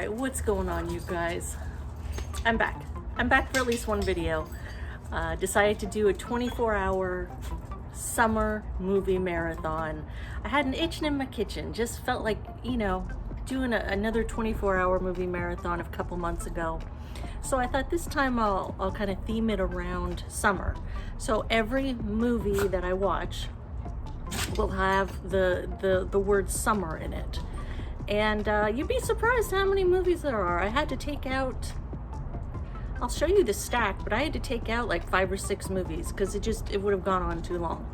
Alright, what's going on, you guys? I'm back. I'm back for at least one video. Decided to do a 24-hour summer movie marathon. I had an itch in my kitchen. Just felt like, you know, doing another 24-hour movie marathon a couple months ago. So I thought this time I'll kind of theme it around summer. So every movie that I watch will have the word summer in it. And you'd be surprised how many movies there are. I had to take out, I'll show you the stack, but I had to take out like 5 or 6 movies because it would have gone on too long.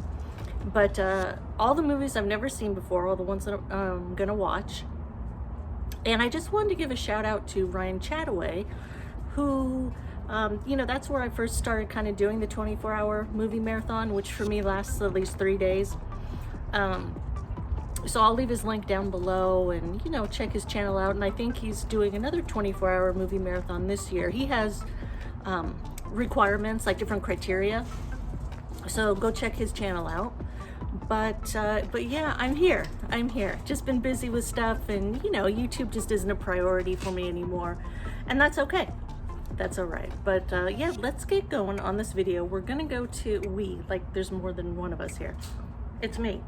But all the movies I've never seen before, all the ones that I'm gonna watch. And I just wanted to give a shout out to Ryan Chattaway, who, you know, that's where I first started kind of doing the 24-hour movie marathon, which for me lasts at least 3 days. So I'll leave his link down below and, you know, check his channel out. And I think he's doing another 24-hour movie marathon this year. He has requirements, like different criteria. So go check his channel out. But yeah, I'm here. Just been busy with stuff, and, you know, YouTube just isn't a priority for me anymore. And that's okay. That's all right. But yeah, let's get going on this video. We're gonna go to, like there's more than one of us here. It's me.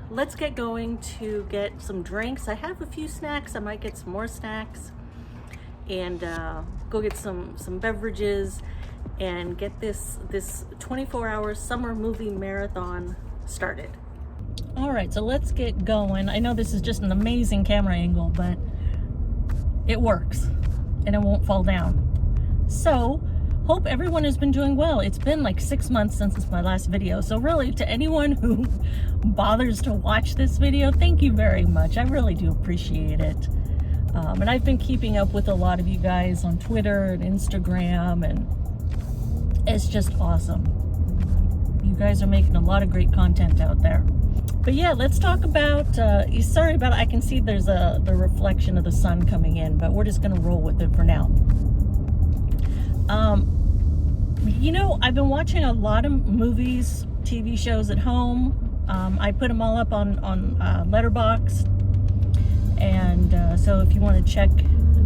Let's get going to get some drinks. I have a few snacks. I might get some more snacks and go get some beverages and get this 24-hour summer movie marathon started. All right, so let's get going. I know this is just an amazing camera angle, but it works and it won't fall down. So hope everyone has been doing well. It's been like 6 months since my last video. So really, to anyone who bothers to watch this video, thank you very much. I really do appreciate it. And I've been keeping up with a lot of you guys on Twitter and Instagram, and it's just awesome. You guys are making a lot of great content out there. But yeah, let's talk about, sorry about it. I can see there's the reflection of the sun coming in, but we're just gonna roll with it for now. You know, I've been watching a lot of movies, TV shows at home. I put them all up on Letterboxd, and so if you want to check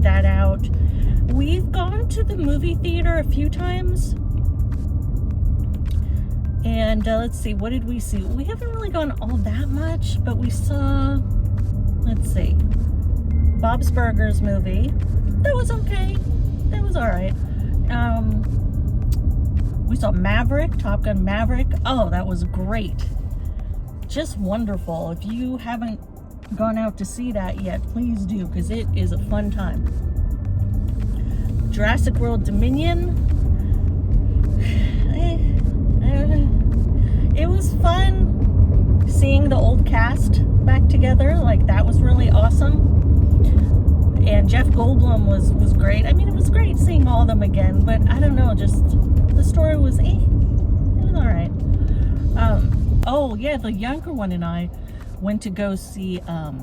that out. We've gone to the movie theater a few times, and let's see, what did we see? We haven't really gone all that much, but we saw, let's see, Bob's Burgers movie. That was okay. That was all right. We saw Maverick, Top Gun Maverick. Oh, that was great. Just wonderful. If you haven't gone out to see that yet, please do, because it is a fun time. Jurassic World Dominion. It was fun seeing the old cast back together. Like, that was really awesome. And Jeff Goldblum was great. I mean, it was great seeing all of them again, but I don't know, just the story was, it was all right. Oh yeah, the younger one and I went to go see The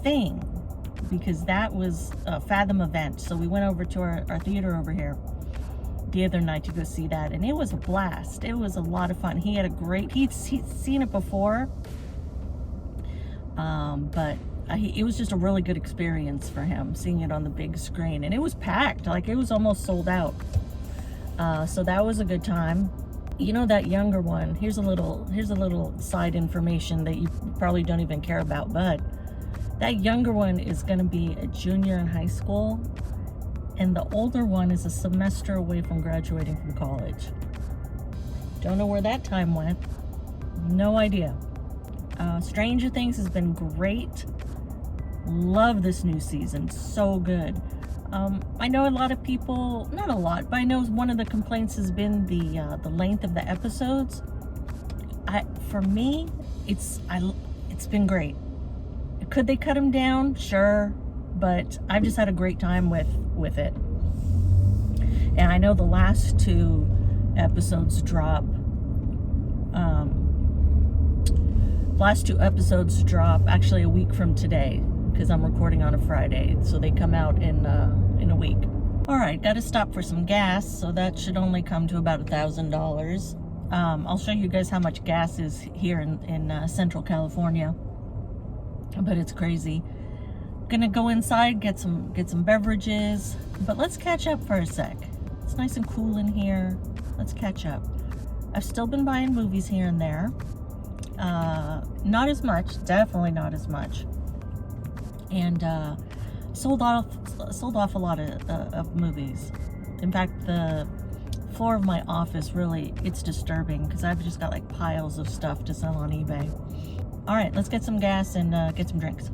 Thing, because that was a Fathom event. So we went over to our theater over here the other night to go see that, and it was a blast. It was a lot of fun. He'd seen it before. But it was just a really good experience for him, seeing it on the big screen, and it was packed. Like, it was almost sold out. So that was a good time. You know, that younger one, here's a little side information that you probably don't even care about, but that younger one is going to be a junior in high school, and the older one is a semester away from graduating from college. Don't know where that time went. No idea. Stranger Things has been great. Love this new season. So good. I know a lot of people, not a lot, but I know one of the complaints has been the length of the episodes. For me, it's been great. Could they cut them down? Sure, but I've just had a great time with it. And I know the last 2 episodes drop. Last 2 episodes drop actually a week from today, because I'm recording on a Friday, so they come out in a week. All right, got to stop for some gas, so that should only come to about $1,000. I'll show you guys how much gas is here in Central California. but it's crazy. Gonna go inside, get some beverages, but let's catch up for a sec. It's nice and cool in here. Let's catch up. I've still been buying movies here and there. Not as much, definitely not as much. And sold off a lot of movies. In fact, the floor of my office, really, it's disturbing because I've just got like piles of stuff to sell on eBay. All right, let's get some gas and get some drinks.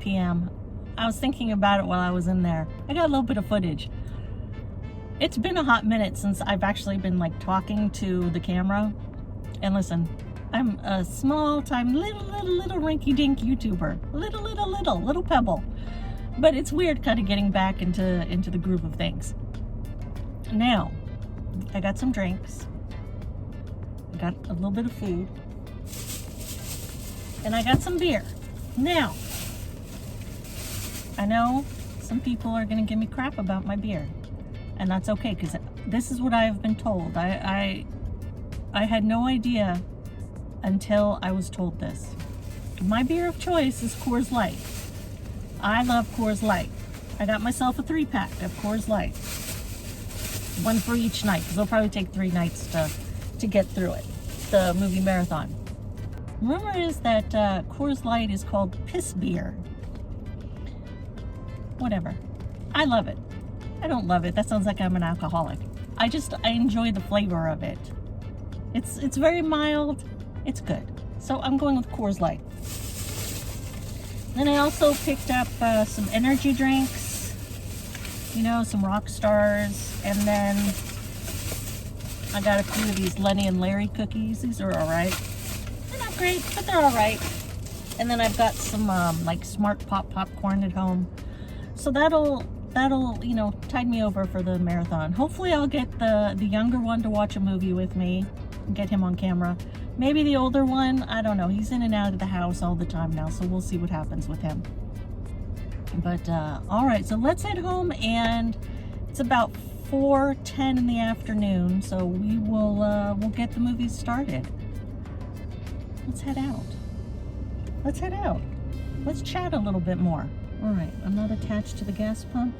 PM. I was thinking about it while I was in there. I got a little bit of footage. It's been a hot minute since I've actually been like talking to the camera. And listen, I'm a small time little rinky-dink YouTuber. Little pebble. But it's weird kind of getting back into the groove of things. Now, I got some drinks. I got a little bit of food. And I got some beer. Now, I know some people are going to give me crap about my beer, and that's okay, because this is what I have been told. I had no idea until I was told this. My beer of choice is Coors Light. I love Coors Light. I got myself a 3-pack of Coors Light. One for each night, because it'll probably take 3 nights to get through it, the movie marathon. Rumor is that Coors Light is called piss beer. Whatever. I love it. I don't love it. That sounds like I'm an alcoholic. I enjoy the flavor of it. It's very mild. It's good. So I'm going with Coors Light. Then I also picked up some energy drinks. You know, some rock stars. And then I got a few of these Lenny and Larry cookies. These are all right. They're not great, but they're all right. And then I've got some like Smart Pop popcorn at home. So that'll tide me over for the marathon. Hopefully I'll get the younger one to watch a movie with me, get him on camera. Maybe the older one, I don't know. He's in and out of the house all the time now, so we'll see what happens with him. But all right, so let's head home, and it's about 4:10 in the afternoon, so we'll get the movie started. Let's head out. Let's chat a little bit more. All right, I'm not attached to the gas pump.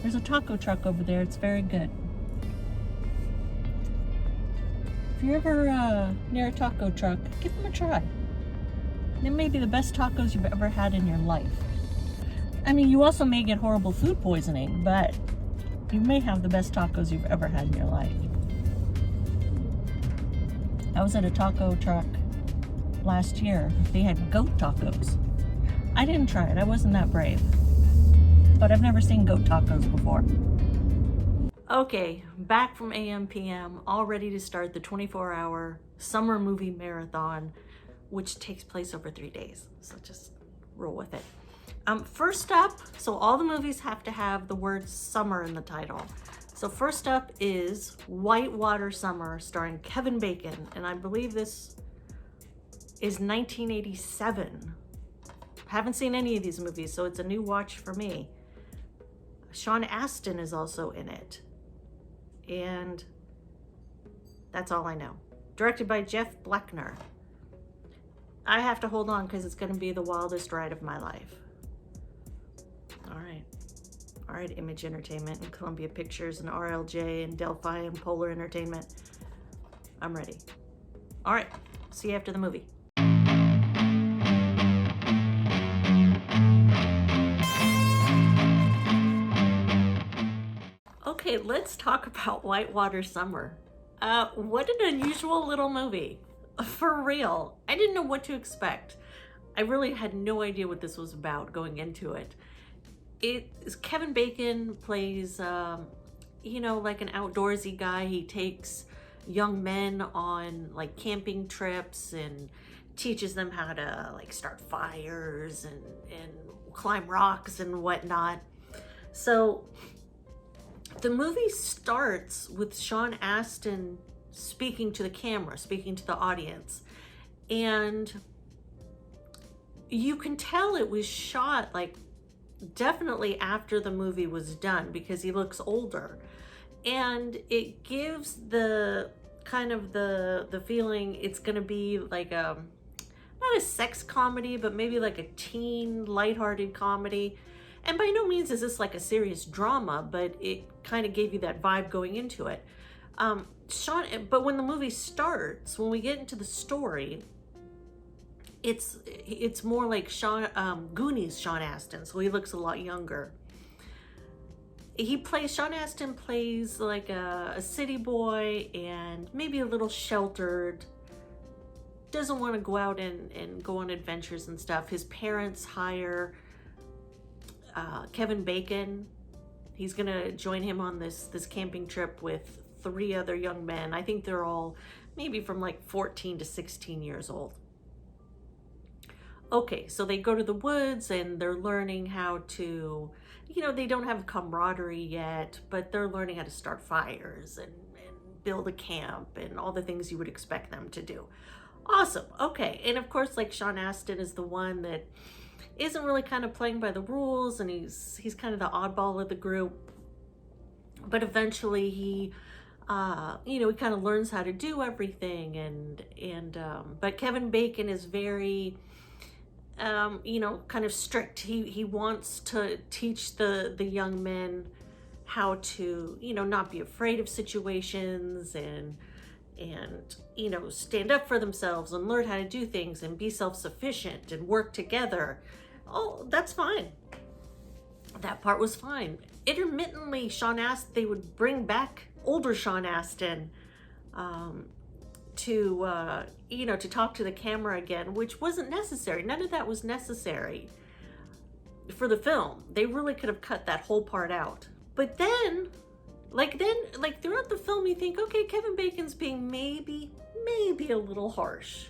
There's a taco truck over there. It's very good. If you're ever near a taco truck, give them a try. They may be the best tacos you've ever had in your life. I mean, you also may get horrible food poisoning, but you may have the best tacos you've ever had in your life. I was at a taco truck last year. They had goat tacos. I didn't try it. I wasn't that brave. But I've never seen goat tacos before. Okay, back from AM/PM, all ready to start the 24-hour summer movie marathon, which takes place over 3 days. So just roll with it. First up, so all the movies have to have the word summer in the title. So first up is Whitewater Summer, starring Kevin Bacon, and I believe this is 1987. Haven't seen any of these movies, so it's a new watch for me. Sean Astin is also in it. And that's all I know. Directed by Jeff Bleckner. I have to hold on because it's going to be the wildest ride of my life. All right, Image Entertainment and Columbia Pictures and RLJ and Delphi and Polar Entertainment. I'm ready. All right, see you after the movie. Okay, let's talk about Whitewater Summer. What an unusual little movie. For real. I didn't know what to expect. I really had no idea what this was about going into it. Kevin Bacon plays, like an outdoorsy guy. He takes young men on like camping trips and teaches them how to like start fires and climb rocks and whatnot. So the movie starts with Sean Astin speaking to the camera, speaking to the audience. And you can tell it was shot like definitely after the movie was done because he looks older. And it gives the kind of the feeling it's going to be like a, not a sex comedy, but maybe like a teen lighthearted comedy. And by no means is this like a serious drama, but it kind of gave you that vibe going into it. But when the movie starts, when we get into the story, it's more like Goonies Sean Astin, so he looks a lot younger. Sean Astin plays like a city boy and maybe a little sheltered, doesn't want to go out and go on adventures and stuff. His parents hire Kevin Bacon. He's gonna join him on this camping trip with 3 other young men. I think they're all maybe from like 14 to 16 years old. Okay, so they go to the woods and they're learning how to, they don't have camaraderie yet, but they're learning how to start fires and build a camp and all the things you would expect them to do. Awesome. Okay. And of course, like Sean Astin is the one that isn't really kind of playing by the rules, and he's kind of the oddball of the group. But eventually he kind of learns how to do everything, but Kevin Bacon is very kind of strict. He wants to teach the young men how to, not be afraid of situations and stand up for themselves and learn how to do things and be self-sufficient and work together. Oh, that's fine. That part was fine. Intermittently, they would bring back older Sean Astin to talk to the camera again, which wasn't necessary. None of that was necessary for the film. They really could have cut that whole part out. But then throughout the film, you think, okay, Kevin Bacon's being maybe a little harsh,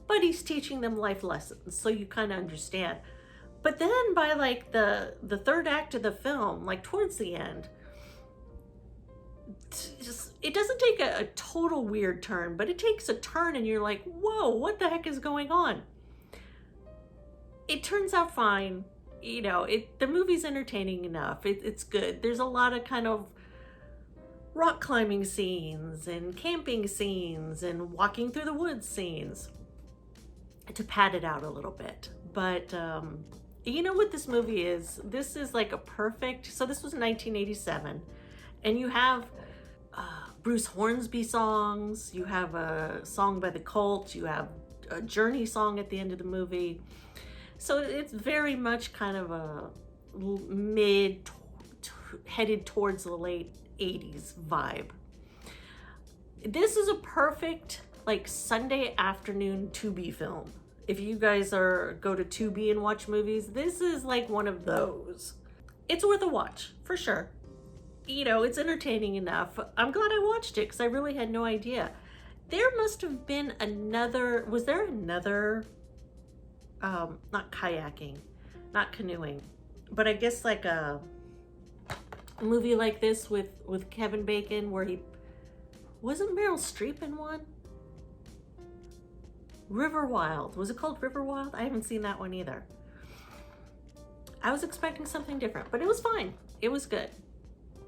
but he's teaching them life lessons, so you kind of understand. But then by like the third act of the film, like towards the end, it doesn't take a total weird turn, but it takes a turn and you're like, whoa, what the heck is going on? It turns out fine. The movie's entertaining enough. It's good. There's a lot of kind of rock climbing scenes and camping scenes and walking through the woods scenes to pad it out a little bit. But what this movie is? This is like a perfect, so this was 1987, and you have Bruce Hornsby songs, you have a song by the Cult, you have a Journey song at the end of the movie. So it's very much kind of a headed towards the late 80s vibe. This is a perfect like Sunday afternoon Tubi film. If you guys go to Tubi and watch movies, this is like one of those. It's worth a watch for sure. It's entertaining enough. I'm glad I watched it because I really had no idea. There must have been was there another, not kayaking, not canoeing, but I guess like a movie like this with Kevin Bacon where wasn't Meryl Streep in one? River Wild. Was it called River Wild? I haven't seen that one either. I was expecting something different, but it was fine. It was good.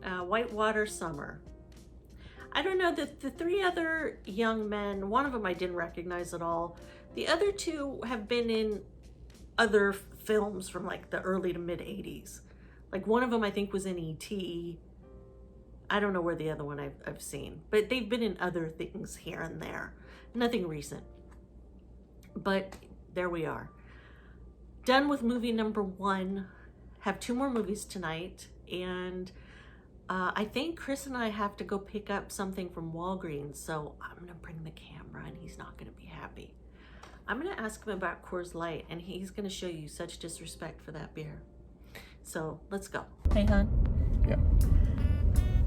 Whitewater Summer. I don't know, the 3 other young men, one of them I didn't recognize at all. The other 2 have been in other films from like the early to mid 80s. Like one of them I think was in E.T. I don't know where the other one I've seen, but they've been in other things here and there. Nothing recent. But there we are. Done with movie number 1. Have 2 more movies tonight, and I think Chris and I have to go pick up something from Walgreens, so I'm gonna bring the camera and he's not gonna be happy. I'm gonna ask him about Coors Light and he's gonna show you such disrespect for that beer. So let's go. Hey, hon. Yeah.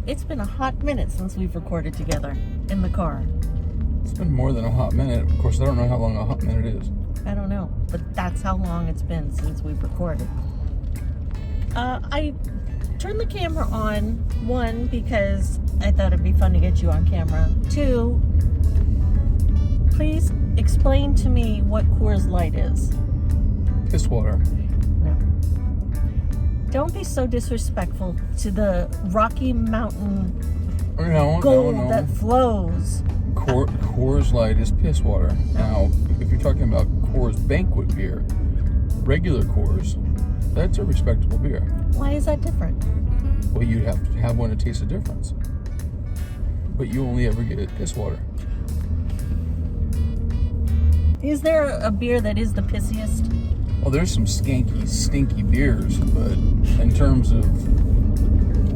It's been a hot minute since we've recorded together. in the car? It's been more than a hot minute. Of course, I don't know how long a hot minute is. I don't know, but that's how long it's been since we've recorded. I turned the camera on, one, because I thought it'd be fun to get you on camera. Two, please explain to me what Coors Light is. Piss water. No. Don't be so disrespectful to the Rocky Mountain gold that flows. Coors Light is piss water. Now, if you're talking about Coors Banquet beer, regular Coors, that's a respectable beer. Why is that different? Well, you have to have one to taste the difference. But you only ever get piss water. Is there a beer that is the pissiest? Well, there's some stinky beers, but in terms of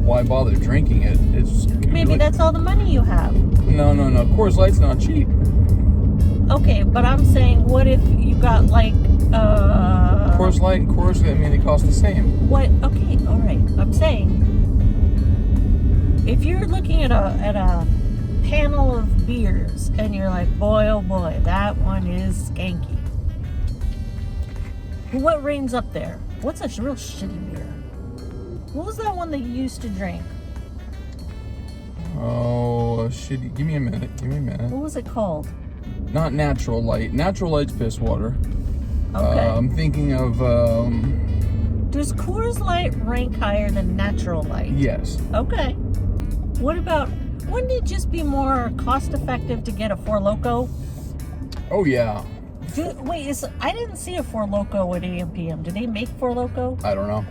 why bother drinking it, it's... Maybe that's all the money you have. No. Coors Light's not cheap. Okay, but I'm saying, what if you got like... Coors Light and Coors, I mean, they cost the same. What? Okay, all right. I'm saying, if you're looking at a panel of beers and you're like, boy, oh boy, that one is skanky. What reigns up there? What's a real shitty beer? What was that one that you used to drink? Oh, shitty. Give me a minute. What was it called? Not Natural Light. Natural Light's piss water. Okay. I'm thinking of... Does Coors Light rank higher than Natural Light? Yes. Okay. What about... Wouldn't it just be more cost-effective to get a Four Loko? Oh, yeah. I didn't see a Four Loko at AM/PM. Do they make Four Loko? I don't know.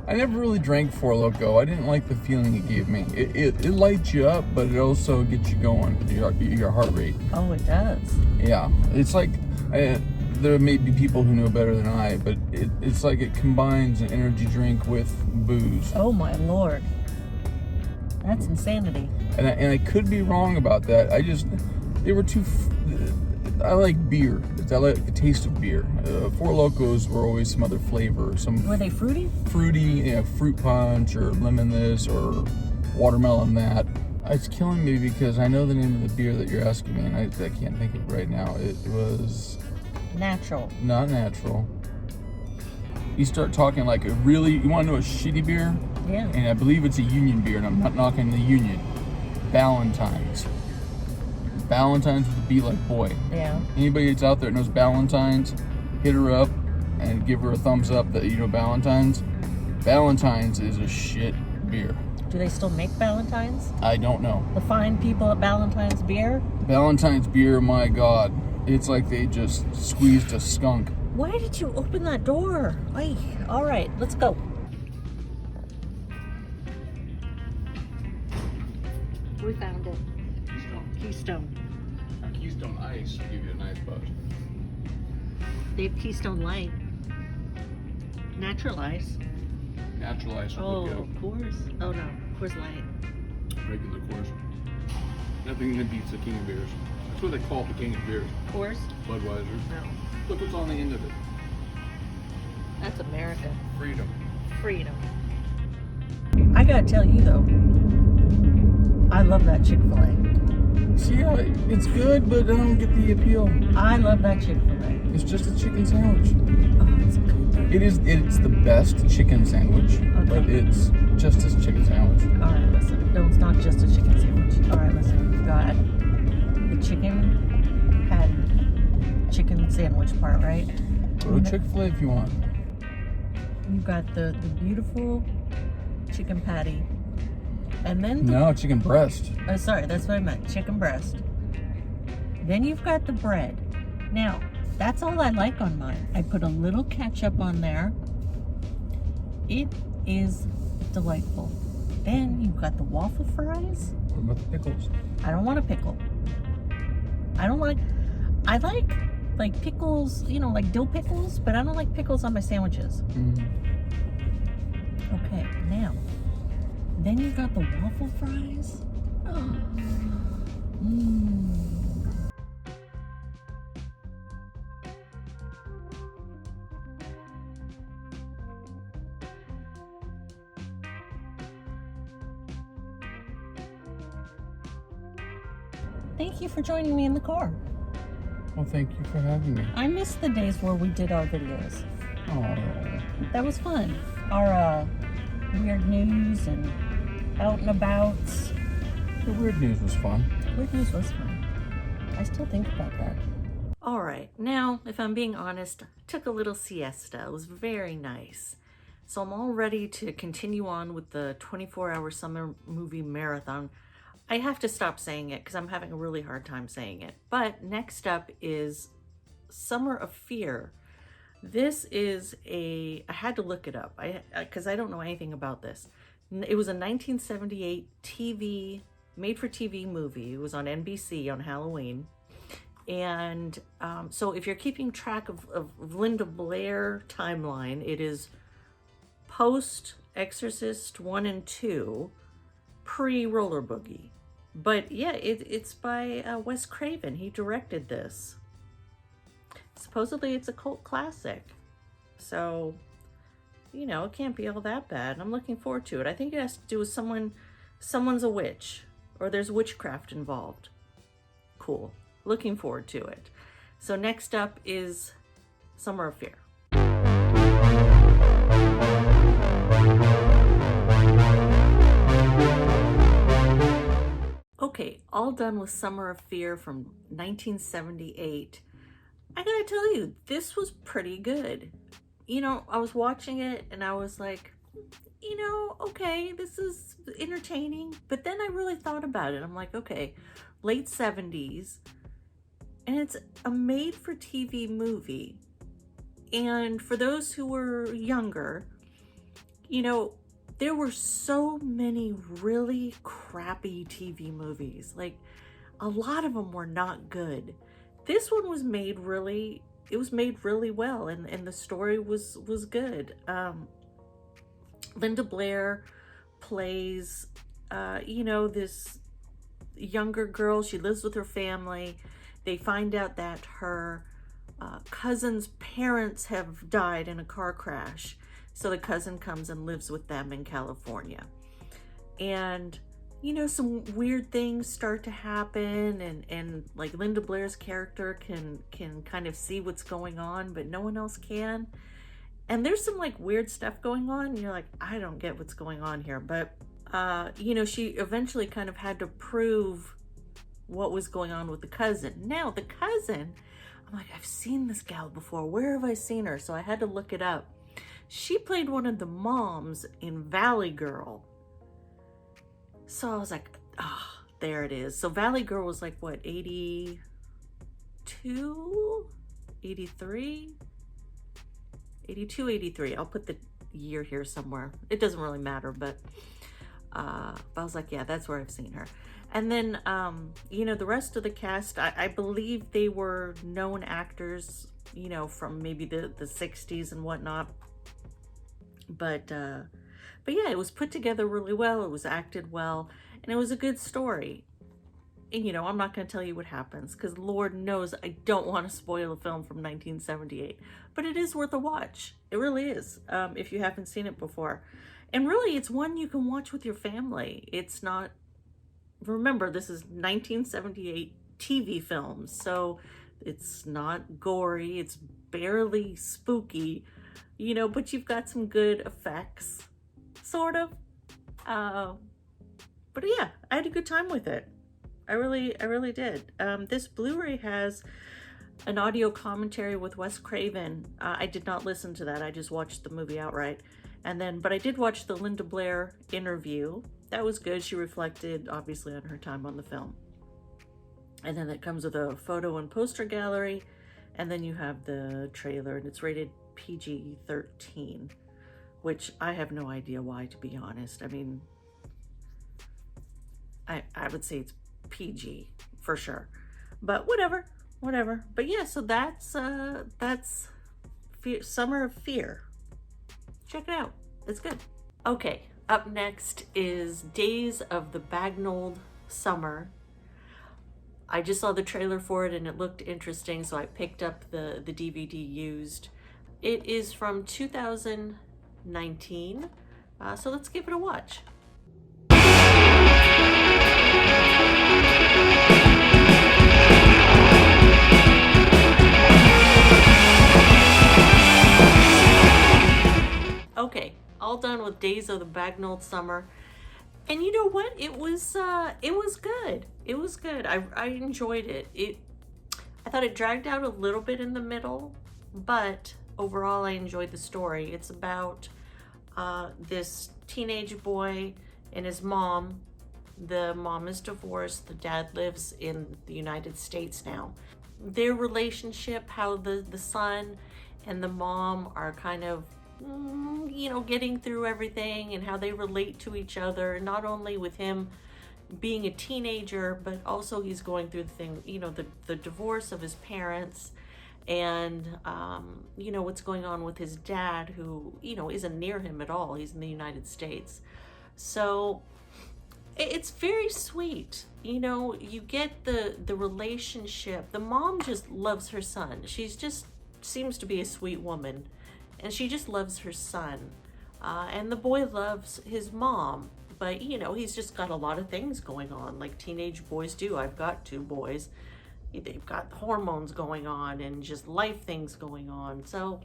I never really drank Four Loko. I didn't like the feeling it gave me. It lights you up, but it also gets you going, your heart rate. Oh, it does. Yeah. It's like... there may be people who know better than I, but it's like it combines an energy drink with booze. Oh, my Lord. That's insanity. And I could be wrong about that. They were too... I like beer. I like the taste of beer. Four Locos were always some other flavor. Were they fruity? Fruity, fruit punch or lemon this or watermelon that. It's killing me because I know the name of the beer that you're asking me, and I can't think of it right now. It was... Natural. Not natural. You start talking like a really... You want to know a shitty beer? Yeah. And I believe it's a Union beer, and I'm not knocking the Union. Ballantines. Ballantines with a B like boy. Yeah. Anybody that's out there that knows Ballantines, hit her up and give her a thumbs up that you know Ballantines. Ballantines is a shit beer. Do they still make Ballantines? I don't know. The fine people at Ballantines Beer? Ballantines beer, my God. It's like they just squeezed a skunk. Why did you open that door? Ay, all right, let's go. We found it. Keystone. Keystone Ice will give you a nice buzz. They have Keystone Light. Natural Ice. Natural Ice will Oh, go. Coors. Oh no, Coors Light. Regular Coors. Nothing that beats the king of beers. That's what they call it, the king of beers. Coors? Budweiser. No. Look what's on the end of it. That's America. Freedom. Freedom. I gotta tell you though, I love that Chick-fil-A. See, it's good, but I don't get the appeal. I love that Chick-fil-A. It's just a chicken sandwich. Oh, it's good. It's the best chicken sandwich, but it's just a chicken sandwich. All right, listen. No, it's not just a chicken sandwich. All right, listen. You've got the chicken patty, chicken sandwich part, right? Go to Chick-fil-A if you want. You've got the beautiful chicken patty. And then... No, chicken breast. Oh, sorry, that's what I meant. Chicken breast. Then you've got the bread. Now, that's all I like on mine. I put a little ketchup on there. It is delightful. Then you've got the waffle fries. What about the pickles? I don't want a pickle. I like pickles, like dill pickles, but I don't like pickles on my sandwiches. Mm. Okay, now, then you got the waffle fries. Oh. Thank you for joining me in the car. Well, thank you for having me. I miss the days where we did our videos. Oh, That was fun. Our weird news and out and abouts. the weird news was fun. Weird news was fun. I still think about that. All right, now, if I'm being honest, I took a little siesta. It was very nice. So I'm all ready to continue on with the 24-hour summer movie marathon. I have to stop saying it because I'm having a really hard time saying it. But next up is Summer of Fear. This is I had to look it up because I don't know anything about this. It was a 1978 made-for-TV movie. It was on NBC on Halloween. And so if you're keeping track of Linda Blair timeline, it is post Exorcist 1 and 2, pre Roller Boogie. But yeah, it's by Wes Craven. He directed this. Supposedly it's a cult classic. So, you know, it can't be all that bad. I'm looking forward to it. I think it has to do with someone's a witch, or there's witchcraft involved. Cool. Looking forward to it. So next up is Summer of Fear. Okay, all done with Summer of Fear from 1978. I gotta tell you, this was pretty good. You know, I was watching it and I was like, you know, okay, this is entertaining. But then I really thought about it. I'm like, okay, late 70s, and it's a made-for-TV movie. And for those who were younger, you know, there were so many really crappy TV movies. Like, a lot of them were not good. This one was made really well, and the story was good. Linda Blair plays, you know, this younger girl. She lives with her family. They find out that her cousin's parents have died in a car crash. So the cousin comes and lives with them in California. And, you know, some weird things start to happen, and like Linda Blair's character can kind of see what's going on, but no one else can. And there's some like weird stuff going on, and you're like, I don't get what's going on here. But, you know, she eventually kind of had to prove what was going on with the cousin. Now, the cousin, I'm like, I've seen this gal before. Where have I seen her? So I had to look it up. She played one of the moms in Valley Girl. So I was like, there it is. So Valley Girl was like, what, 82? 83? 82, 83. I'll put the year here somewhere. It doesn't really matter, but I was like, yeah, that's where I've seen her. And then, you know, the rest of the cast, I believe they were known actors, you know, from maybe the 60s and whatnot. But yeah, it was put together really well. It was acted well, and it was a good story. And, you know, I'm not going to tell you what happens because Lord knows I don't want to spoil a film from 1978. But it is worth a watch. It really is, if you haven't seen it before. And really, it's one you can watch with your family. It's not, remember, this is 1978 TV films, so it's not gory. It's barely spooky. You know, but you've got some good effects, sort of. But yeah, I had a good time with it. I really did. This Blu-ray has an audio commentary with Wes Craven. I did not listen to that. I just watched the movie outright. But I did watch the Linda Blair interview. That was good. She reflected, obviously, on her time on the film. And then it comes with a photo and poster gallery. And then you have the trailer, and it's rated PG-13, which I have no idea why, to be honest. I mean, I would say it's PG for sure, but whatever. But yeah, so that's Summer of Fear. Check it out. It's good. Okay, up next is Days of the Bagnold Summer. I just saw the trailer for it and it looked interesting, so I picked up the DVD used. It is from 2019, so let's give it a watch. Okay, all done with Days of the Bagnalled Summer. And you know what? It was good. It was good. I enjoyed it. I thought it dragged out a little bit in the middle, but overall I enjoyed the story. It's about this teenage boy and his mom. The mom is divorced. The dad lives in the United States now. Their relationship, how the son and the mom are kind of, getting through everything, and how they relate to each other, not only with him being a teenager, but also he's going through the thing, the divorce of his parents, and what's going on with his dad, who isn't near him at all. He's in the United States. So it's very sweet. You get the relationship. The mom just loves her son. She's just seems to be a sweet woman, and she just loves her son. And the boy loves his mom, but he's just got a lot of things going on, like teenage boys do. I've got two boys. They've got hormones going on and just life things going on. So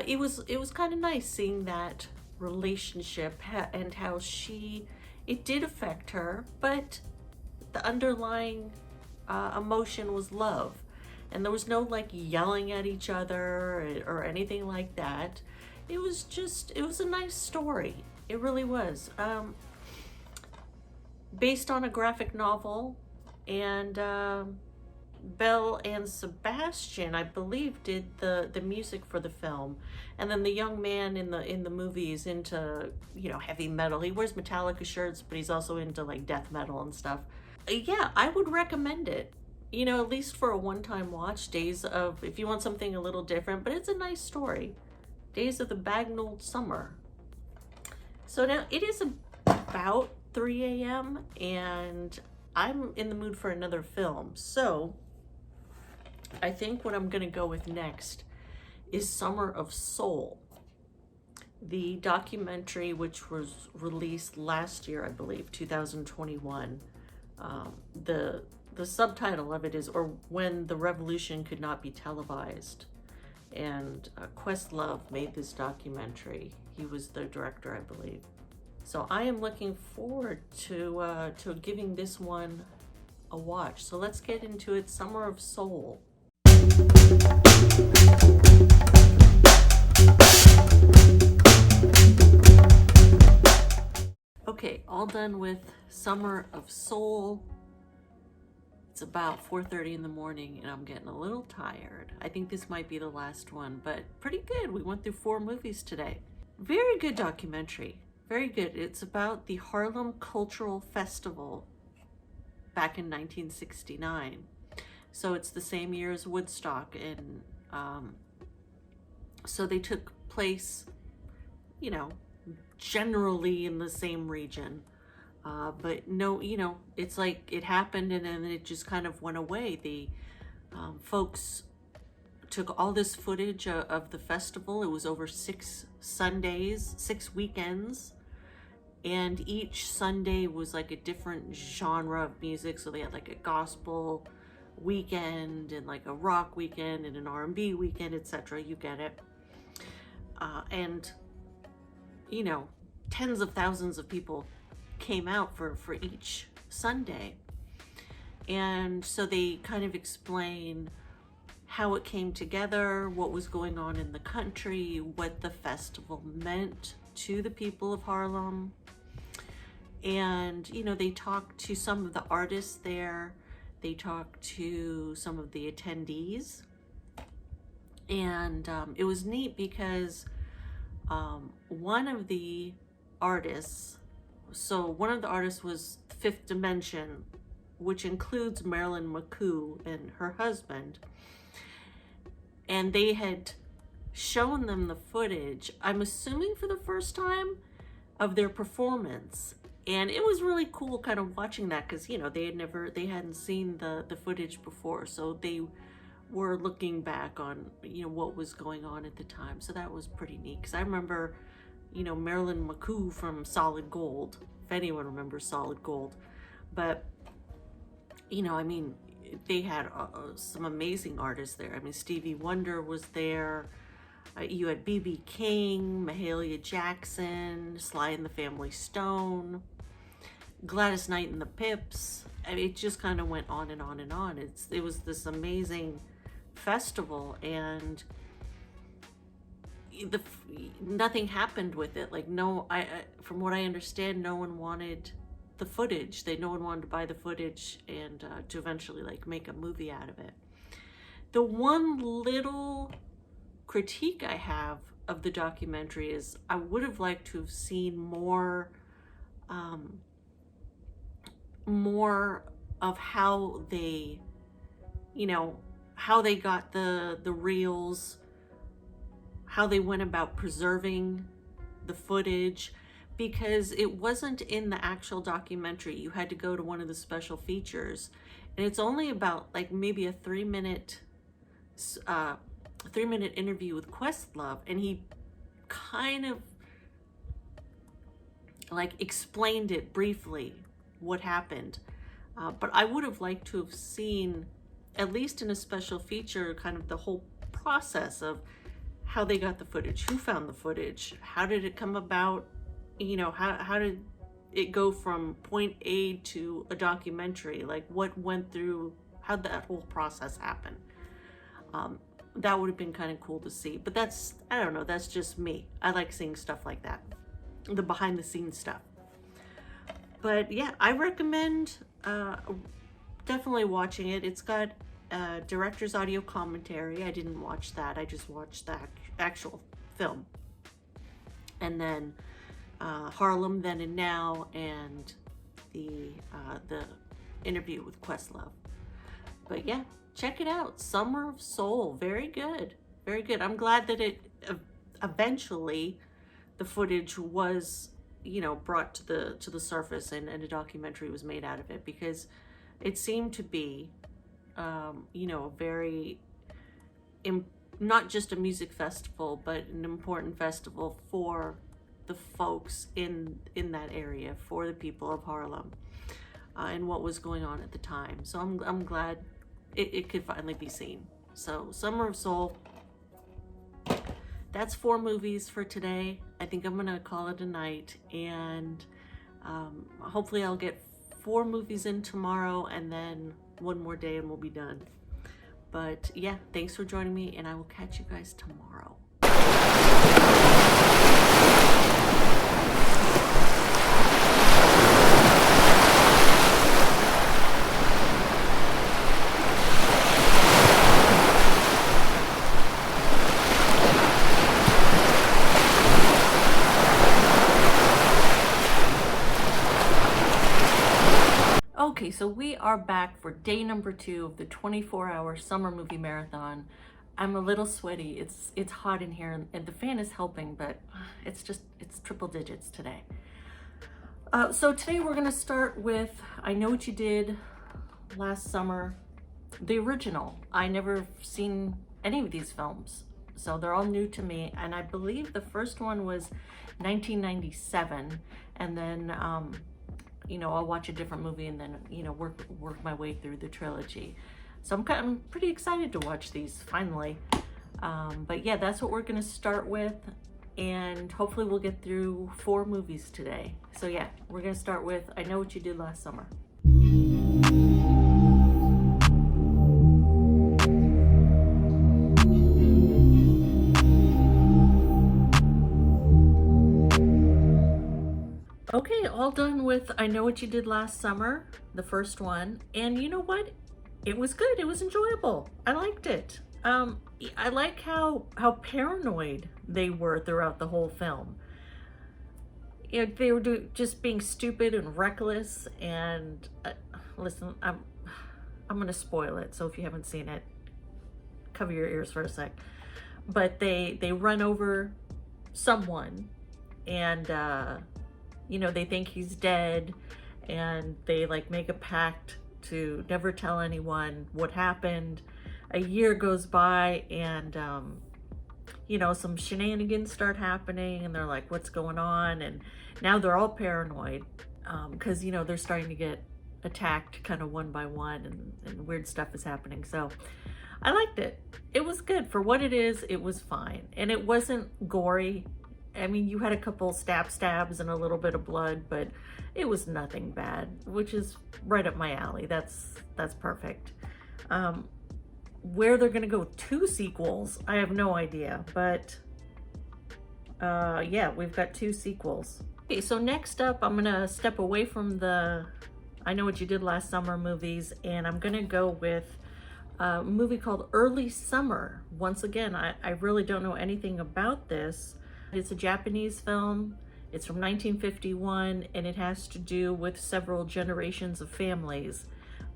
it was kind of nice seeing that relationship and how it did affect her, but the underlying emotion was love. And there was no like yelling at each other or anything like that. It was a nice story. It really was. Based on a graphic novel, and Belle and Sebastian, I believe, did the music for the film. And then the young man in the movie is into, heavy metal. He wears Metallica shirts, but he's also into like death metal and stuff. Yeah, I would recommend it. At least for a one-time watch. If you want something a little different, but it's a nice story. Days of the Bagnalled Summer. So now it is about 3 a.m. and I'm in the mood for another film. So I think what I'm gonna go with next is Summer of Soul, the documentary, which was released last year, I believe, 2021. The subtitle of it is "Or When the Revolution Could Not Be Televised," and Questlove made this documentary. He was the director, I believe. So I am looking forward to giving this one a watch. So let's get into it. Summer of Soul. Okay, all done with Summer of Soul. It's about 4:30 in the morning and I'm getting a little tired. I think this might be the last one, but pretty good. We went through 4 movies today. Very good documentary. Very good. It's about the Harlem Cultural Festival back in 1969. So it's the same year as Woodstock, and so they took place, generally in the same region. But no, it's like it happened and then it just kind of went away. The folks took all this footage of the festival. It was over 6 Sundays, 6 weekends. And each Sunday was like a different genre of music. So they had like a gospel weekend and like a rock weekend and an R&B weekend, etc. You get it. And, tens of thousands of people came out for each Sunday. And so they kind of explain how it came together, what was going on in the country, what the festival meant to the people of Harlem. And, they talked to some of the artists there. They talked to some of the attendees. And it was neat because one of the artists was Fifth Dimension, which includes Marilyn McCoo and her husband. And they had shown them the footage, I'm assuming for the first time, of their performance. And it was really cool kind of watching that because, they hadn't seen the footage before. So they were looking back on, what was going on at the time. So that was pretty neat because I remember, Marilyn McCoo from Solid Gold, if anyone remembers Solid Gold. But, they had some amazing artists there. Stevie Wonder was there. You had B.B. King, Mahalia Jackson, Sly and the Family Stone, Gladys Knight and the Pips. I mean, it just kind of went on and on and on. It was this amazing festival, and nothing happened with it. Like, from what I understand, no one wanted the footage. No one wanted to buy the footage and to eventually like make a movie out of it. The one little critique I have of the documentary is I would have liked to have seen more of how they, how they got the reels, how they went about preserving the footage, because it wasn't in the actual documentary. You had to go to one of the special features, and it's only about like maybe a 3-minute interview with Questlove, and he kind of like explained it briefly what happened, but I would have liked to have seen, at least in a special feature, kind of the whole process of how they got the footage, who found the footage, how did it come about, how did it go from point A to a documentary, like what went through, how that whole process happened. That would have been kind of cool to see, but I don't know, that's just me. I like seeing stuff like that, the behind the scenes stuff. But yeah, I recommend definitely watching it. It's got director's audio commentary. I didn't watch that. I just watched the actual film. And then Harlem Then and Now, and the interview with Questlove. But yeah, check it out. Summer of Soul. Very good. Very good. I'm glad that it eventually the footage was, brought to the surface, and a documentary was made out of it, because it seemed to be a very not just a music festival, but an important festival for the folks in that area, for the people of Harlem, and what was going on at the time. So I'm glad it could finally be seen. So Summer of Soul. That's 4 movies for today. I think I'm gonna call it a night, and hopefully I'll get 4 movies in tomorrow, and then one more day and we'll be done. But yeah, thanks for joining me, and I will catch you guys tomorrow. Okay, so we are back for day number 2 of the 24-hour summer movie marathon. I'm a little sweaty. It's hot in here, and the fan is helping, but it's triple digits today. So today we're gonna start with I Know What You Did Last Summer, the original. I never seen any of these films, so they're all new to me, and I believe the first one was 1997, and then I'll watch a different movie and then, work my way through the trilogy. So I'm pretty excited to watch these finally. But yeah, that's what we're gonna start with, and hopefully we'll get through 4 movies today. So yeah, we're gonna start with I Know What You Did Last Summer. Okay, all done with I Know What You Did Last Summer, the first one. And you know what? It was good. It was enjoyable. I liked it. I like how paranoid they were throughout the whole film. They were just being stupid and reckless. And listen, I'm gonna spoil it. So if you haven't seen it, cover your ears for a sec. But they run over someone, and they think he's dead, and they like make a pact to never tell anyone what happened. A year goes by, and some shenanigans start happening, and they're like, what's going on? And now they're all paranoid because they're starting to get attacked kind of one by one, and weird stuff is happening. So I liked it. It was good for what it is. It was fine, and it wasn't gory. I mean, you had a couple stabs and a little bit of blood, but it was nothing bad, which is right up my alley. That's perfect. Where they're gonna go two sequels, I have no idea, but yeah, we've got two sequels. Okay, so next up, I'm gonna step away from the I Know What You Did Last Summer movies, and I'm gonna go with a movie called Early Summer. Once again, I really don't know anything about this. It's a Japanese film. It's from 1951, and it has to do with several generations of families.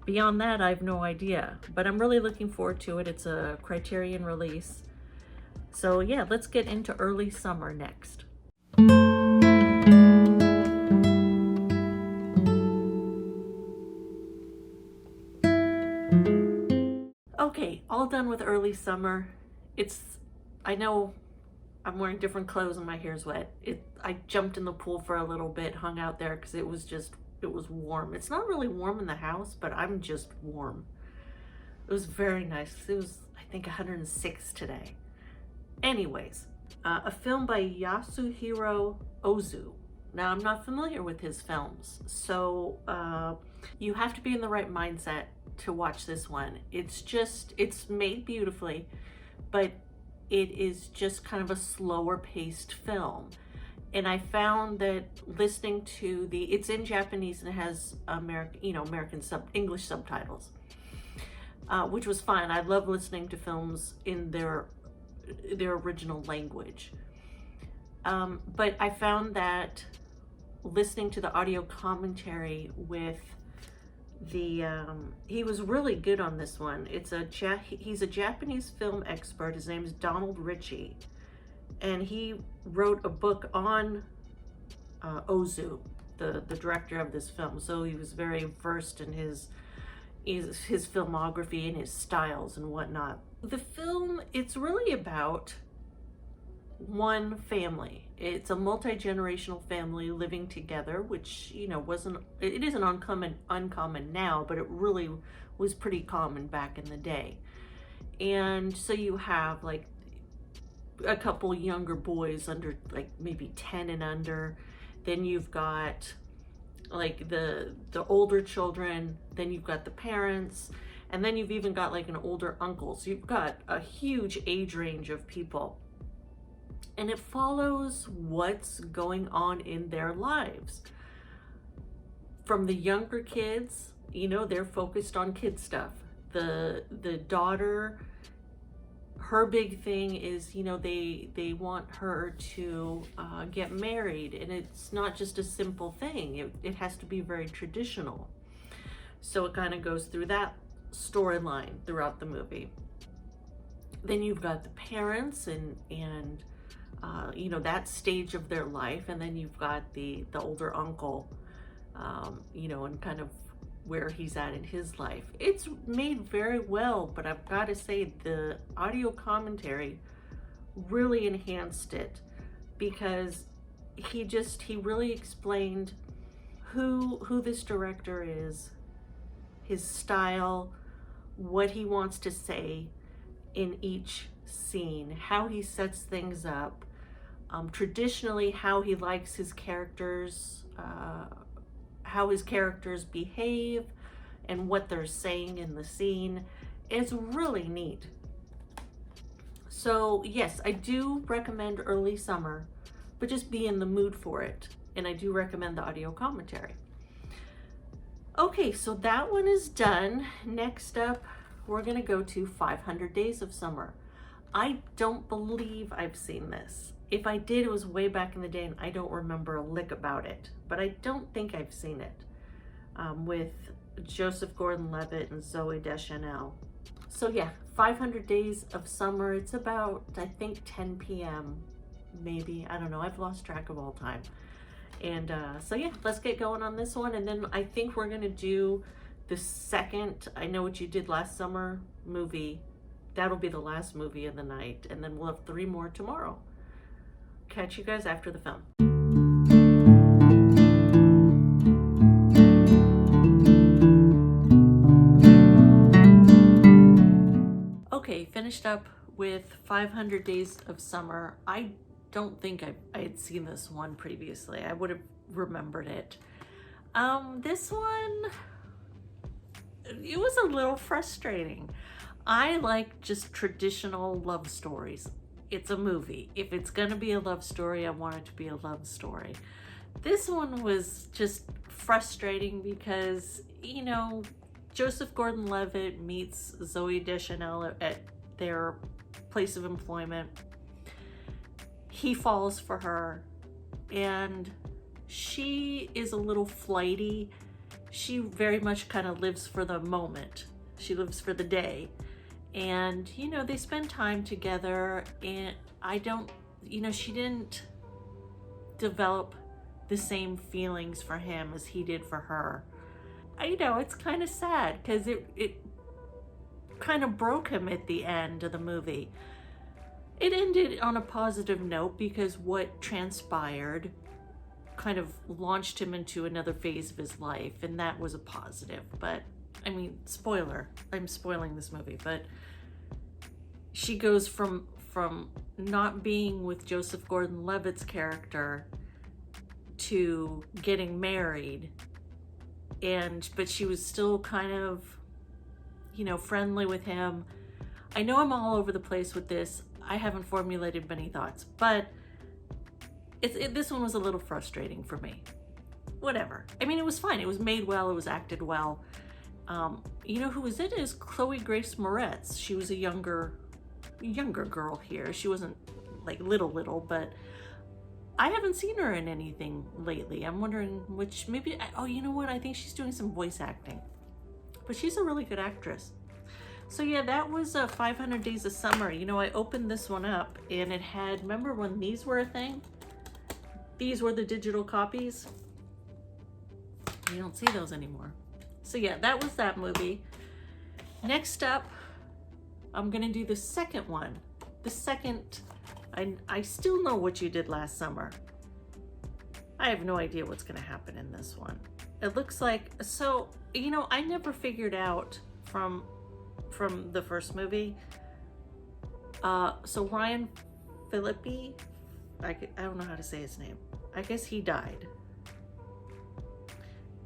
Beyond that, I have no idea, but I'm really looking forward to it. It's a Criterion release. So yeah, let's get into Early Summer next. Okay, all done with Early Summer. I know I'm wearing different clothes and my hair's wet. I jumped in the pool for a little bit, hung out there because it was warm. It's not really warm in the house, but I'm just warm. It was very nice. It was, I think, 106 today. Anyways, a film by Yasuhiro Ozu. Now, I'm not familiar with his films, so you have to be in the right mindset to watch this one. It's made beautifully, but it is just kind of a slower paced film. And I found that listening to it's in Japanese and it has English subtitles, which was fine. I love listening to films in their original language. But I found that listening to the audio commentary with he was really good on this one. He's a Japanese film expert. His name is Donald Ritchie, and he wrote a book on Ozu, the director of this film. So he was very versed in his filmography and his styles and whatnot. The film, it's really about one family. It's a multi-generational family living together, which, it isn't uncommon now, but it really was pretty common back in the day. And so you have like a couple younger boys under like maybe 10 and under. Then you've got like the older children, then you've got the parents, and then you've even got like an older uncle. So you've got a huge age range of people. And it follows what's going on in their lives. From the younger kids, they're focused on kid stuff. The daughter, her big thing is, they want her to get married, and it's not just a simple thing. It has to be very traditional. So it kind of goes through that storyline throughout the movie. Then you've got the parents and that stage of their life, and then you've got the older uncle, and kind of where he's at in his life. It's made very well, but I've got to say the audio commentary really enhanced it, because he really explained who this director is, his style, what he wants to say in each scene, how he sets things up, traditionally how he likes his characters, how his characters behave, and what they're saying in the scene. It's really neat. So yes, I do recommend Early Summer, but just be in the mood for it. And I do recommend the audio commentary. Okay, so that one is done. Next up, we're gonna go to 500 Days of Summer. I don't believe I've seen this. If I did, it was way back in the day and I don't remember a lick about it, but I don't think I've seen it, with Joseph Gordon-Levitt and Zooey Deschanel. So yeah, 500 Days of Summer. It's about, I think, 10 p.m. maybe. I don't know. I've lost track of all time. And so yeah, let's get going on this one. And then I think we're gonna do the second I Know What You Did Last Summer movie. That'll be the last movie of the night. And then we'll have 3 more tomorrow. Catch you guys after the film. finished up with 500 Days of Summer. I don't think I had seen this one previously. I would have remembered it. This one, it was a little frustrating. I like just traditional love stories. It's a movie. If it's gonna be a love story, I want it to be a love story. This one was just frustrating because, you know, Joseph Gordon-Levitt meets Zooey Deschanel at their place of employment. He falls for her, and she is a little flighty. She very much kind of lives for the moment. She lives for the day. And, you know, they spend time together, and she didn't develop the same feelings for him as he did for her. It's kind of sad because it kind of broke him at the end of the movie. It ended on a positive note because what transpired kind of launched him into another phase of his life, and that was a positive. But I mean, spoiler, I'm spoiling this movie, but she goes from not being with Joseph Gordon-Levitt's character to getting married, but she was still kind of, friendly with him. I know I'm all over the place with this. I haven't formulated many thoughts, but this one was a little frustrating for me. Whatever. I mean, it was fine. It was made well. It was acted well. Who was in it is Chloe Grace Moretz. She was a younger girl here. She wasn't like little, but I haven't seen her in anything lately. I'm wondering you know what? I think she's doing some voice acting, but she's a really good actress. So yeah, that was 500 Days of Summer. I opened this one up and it had, remember when these were a thing? These were the digital copies. You don't see those anymore. So yeah, that was that movie. Next up, I'm gonna do the second one. I still Know What You Did Last Summer. I have no idea what's gonna happen in this one. It looks like, I never figured out from the first movie. So Ryan Phillippe, I don't know how to say his name. I guess he died.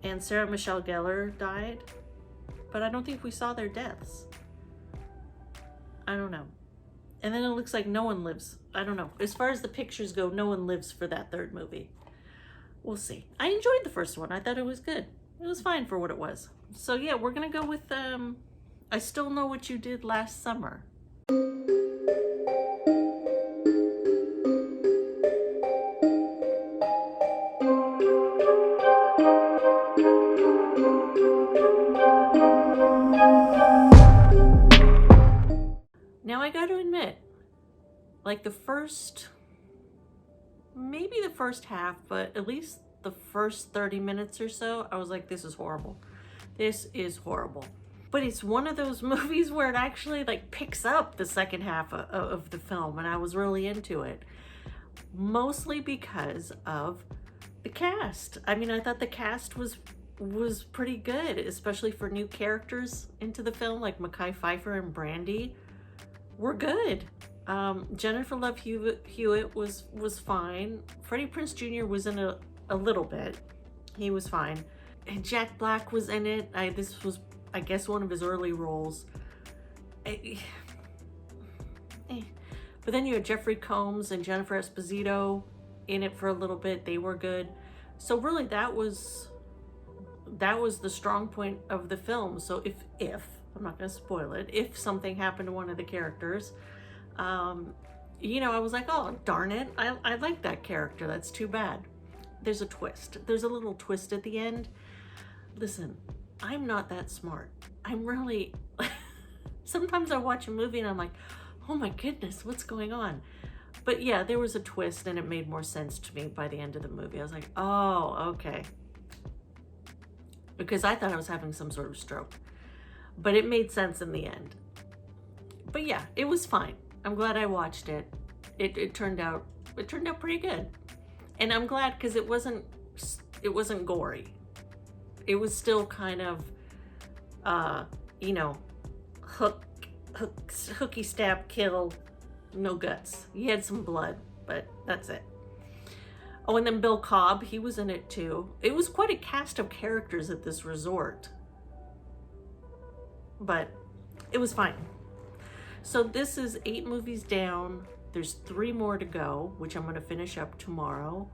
And Sarah Michelle Gellar died, but I don't think we saw their deaths. I don't know. And then it looks like no one lives. I don't know. As far as the pictures go, no one lives for that third movie. We'll see. I enjoyed the first one. I thought it was good. It was fine for what it was. So yeah, we're gonna go with I Still Know What You Did Last Summer. Now I got to admit, like maybe the first half, but at least the first 30 minutes or so, I was like, this is horrible. This is horrible. But it's one of those movies where it actually like picks up the second half of the film, and I was really into it. Mostly because of the cast. I mean, I thought the cast was pretty good, especially for new characters into the film, like Mekhi Phifer and Brandy were good. Jennifer Love Hewitt was fine. Freddie Prinze Jr. was in a little bit. He was fine. And Jack Black was in it. This was, I guess, one of his early roles. But then you had Jeffrey Combs and Jennifer Esposito in it for a little bit. They were good. So really, that was the strong point of the film. So if I'm not going to spoil it, if something happened to one of the characters, I was like, oh, darn it. I like that character. That's too bad. There's a twist. There's a little twist at the end. Listen, I'm not that smart. I'm really, sometimes I watch a movie and I'm like, oh my goodness, what's going on? But yeah, there was a twist and it made more sense to me by the end of the movie. I was like, oh, okay. Because I thought I was having some sort of stroke. But it made sense in the end. But yeah, it was fine. I'm glad I watched it. It turned out pretty good. And I'm glad because it wasn't gory. It was still kind of hook hooky stab kill, no guts. He had some blood, but that's it. Oh, and then Bill Cobb, he was in it too. It was quite a cast of characters at this resort, but it was fine. So this is 8 movies down. There's 3 more to go, which I'm going to finish up tomorrow.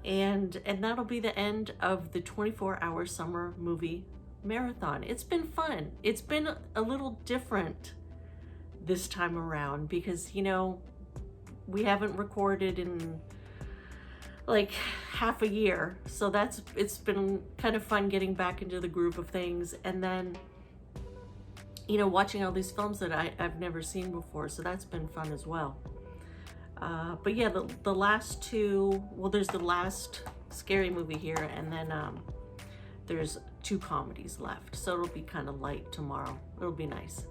And that'll be the end of the 24-hour summer movie marathon. It's been fun. It's been a little different this time around because, you know, we haven't recorded in like half a year. So it's been kind of fun getting back into the groove of things. And then, you know, watching all these films that I've never seen before. So that's been fun as well. But yeah, the last 2, well, there's the last scary movie here, and then there's 2 comedies left. So it'll be kind of light tomorrow. It'll be nice.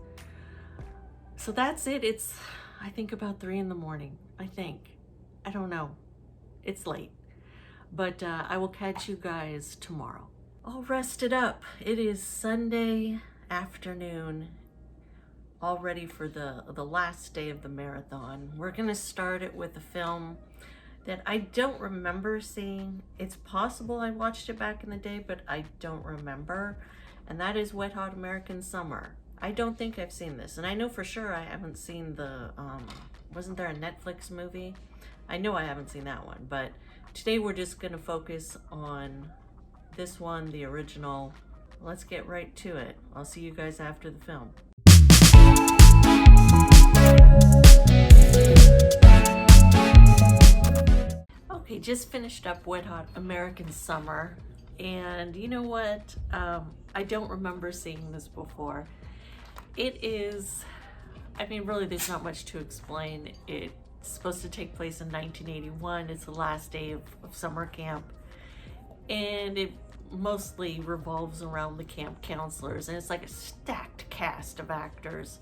So that's it. It's, I think, about 3 in the morning, I think. I don't know. It's late. But I will catch you guys tomorrow. All rested up. It is Sunday afternoon, all ready for the last day of the marathon. We're gonna start it with a film that I don't remember seeing. It's possible I watched it back in the day, but I don't remember. And that is Wet Hot American Summer. I don't think I've seen this. And I know for sure I haven't seen the, wasn't there a Netflix movie? I know I haven't seen that one, but today we're just gonna focus on this one, the original. Let's get right to it. I'll see you guys after the film. Okay, just finished up Wet Hot American Summer, and you know what? I don't remember seeing this before. It is, I mean, really there's not much to explain. It's supposed to take place in 1981. It's the last day of summer camp, and it mostly revolves around the camp counselors, and it's like a stacked cast of actors.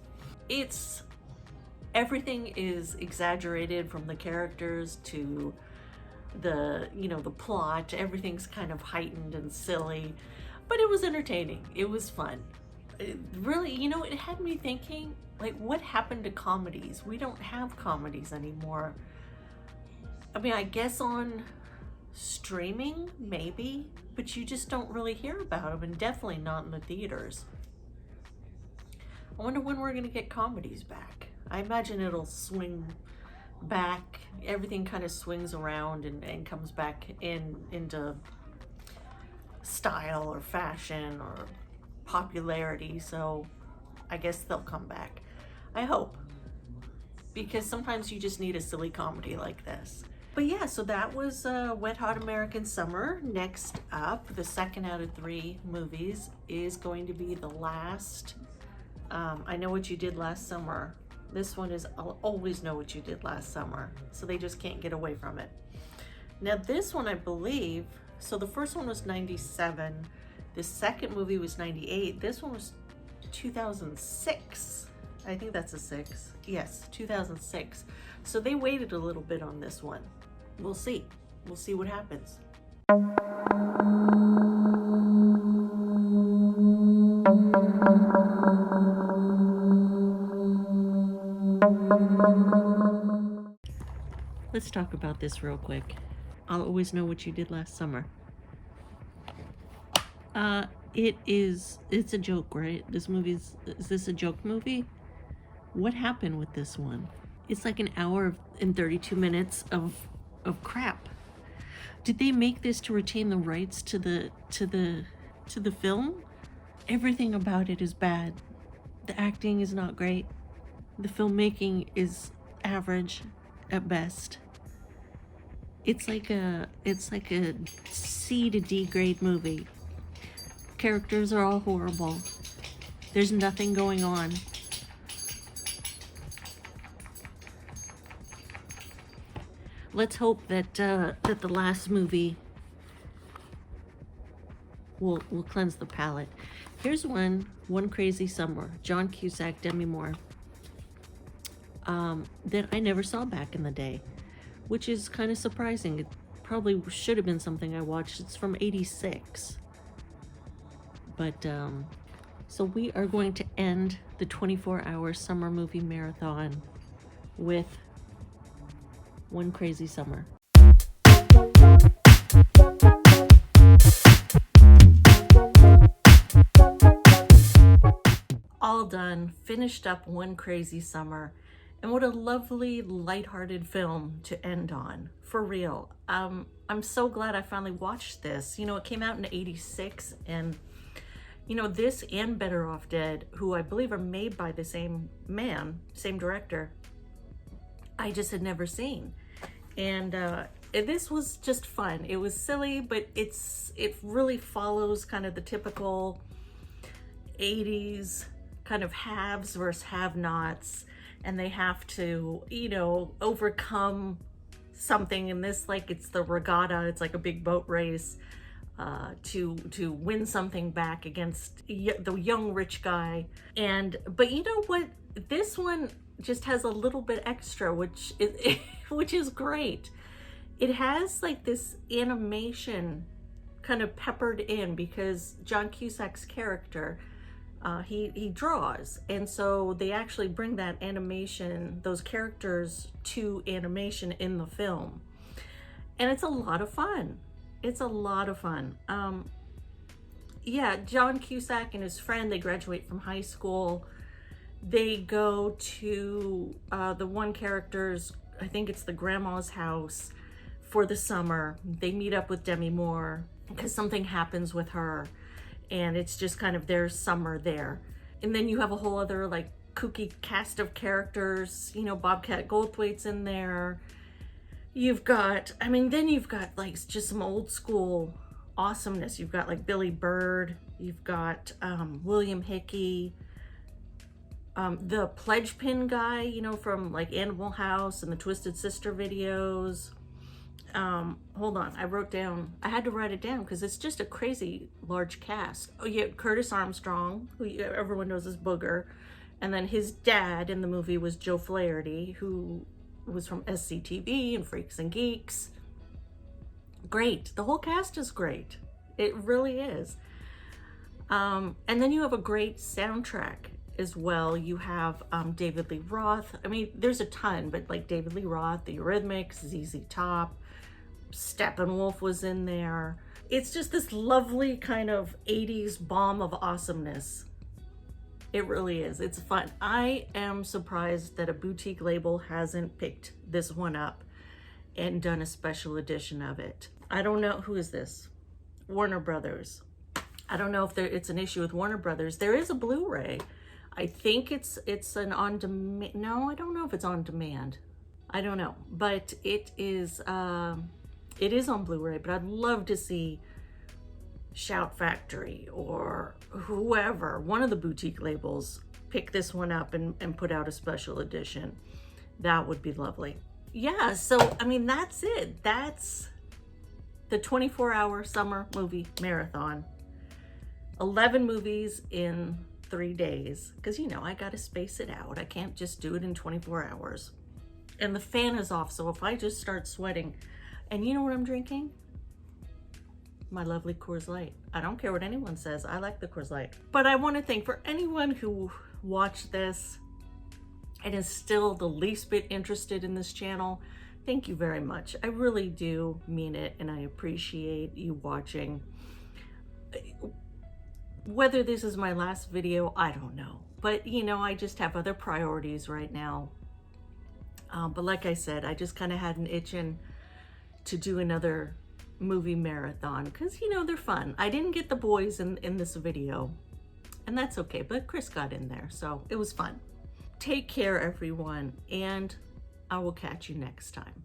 Everything is exaggerated, from the characters to the, you know, the plot. Everything's kind of heightened and silly, but it was entertaining. It was fun. It really, you know, it had me thinking, like, what happened to comedies? We don't have comedies anymore. I mean, I guess on streaming, maybe, but you just don't really hear about them, and definitely not in the theaters. I wonder when we're gonna get comedies back. I imagine it'll swing back. Everything kind of swings around and comes back into style or fashion or popularity. So I guess they'll come back. I hope, because sometimes you just need a silly comedy like this. But yeah, so that was Wet Hot American Summer. Next up, the second out of 3 movies is going to be the last I Know What You Did Last Summer. This one is I'll Always Know What You Did Last Summer. So they just can't get away from it. Now this one, I believe, so the first one was 97. The second movie was 98. This one was 2006. I think that's a 6. Yes, 2006. So they waited a little bit on this one. We'll see. We'll see what happens. Let's talk about this real quick. I'll Always Know What You Did Last Summer. It's a joke, right? Is this a joke movie? What happened with this one? It's like an hour and 32 minutes of crap. Did they make this to retain the rights to the film? Everything about it is bad. The acting is not great. The filmmaking is average at best. It's like a C to D grade movie. Characters are all horrible. There's nothing going on. Let's hope that the last movie will cleanse the palate. Here's One Crazy Summer, John Cusack, Demi Moore, that I never saw back in the day, which is kind of surprising. It probably should have been something I watched. It's from '86. But so we are going to end the 24-hour summer movie marathon with One Crazy Summer. All done, finished up One Crazy Summer, and what a lovely, lighthearted film to end on, for real. I'm so glad I finally watched this. You know, it came out in '86, and you know, this and Better Off Dead, who I believe are made by the same man, same director, I just had never seen. And this was just fun. It was silly, but it really follows kind of the typical 80s kind of haves versus have-nots, and they have to, you know, overcome something in this, like it's the regatta, it's like a big boat race, to win something back against the young rich guy. But you know what, this one just has a little bit extra, which is great. It has like this animation kind of peppered in, because John Cusack's character, he draws, and so they actually bring that animation, those characters, to animation in the film, and it's a lot of fun. It's a lot of fun. Yeah, John Cusack and his friend, they graduate from high school. They go to the one character's, I think it's the grandma's house, for the summer. They meet up with Demi Moore because something happens with her, and it's just kind of their summer there. And then you have a whole other like kooky cast of characters. You know, Bobcat Goldthwait's in there. You've got like just some old school awesomeness. You've got like Billy Bird. You've got William Hickey. The pledge pin guy, you know, from like Animal House and the Twisted Sister videos. Hold on, I had to write it down because it's just a crazy large cast. Oh yeah, Curtis Armstrong, who everyone knows as Booger. And then his dad in the movie was Joe Flaherty, who was from SCTV and Freaks and Geeks. Great, the whole cast is great. It really is. And then you have a great soundtrack as well. You have David Lee Roth. I mean, there's a ton, but like David Lee Roth, the Eurythmics, ZZ Top, Steppenwolf was in there. It's just this lovely kind of 80s bomb of awesomeness. It really is. It's fun. I am surprised that a boutique label hasn't picked this one up and done a special edition of it. I don't know. Who is this? Warner Brothers. I don't know if it's an issue with Warner Brothers. There is a Blu-ray. I think it's an on-demand. No, I don't know if it's on demand. I don't know, but it is on Blu-ray. But I'd love to see Shout Factory or whoever, one of the boutique labels, pick this one up and put out a special edition. That would be lovely. Yeah, so I mean, that's it. That's the 24-hour summer movie marathon. 11 movies in 3 days, because you know, I gotta space it out. I can't just do it in 24 hours. And the fan is off, so if I just start sweating, and you know what I'm drinking? My lovely Coors Light. I don't care what anyone says, I like the Coors Light. But I want to thank for anyone who watched this and is still the least bit interested in this channel. Thank you very much. I really do mean it, and I appreciate you watching. Whether this is my last video, I don't know. But you know, I just have other priorities right now. But like I said, I just kind of had an itching to do another movie marathon, because you know, they're fun. I didn't get the boys in this video, and that's okay, but Chris got in there, so it was fun. Take care, everyone, and I will catch you next time.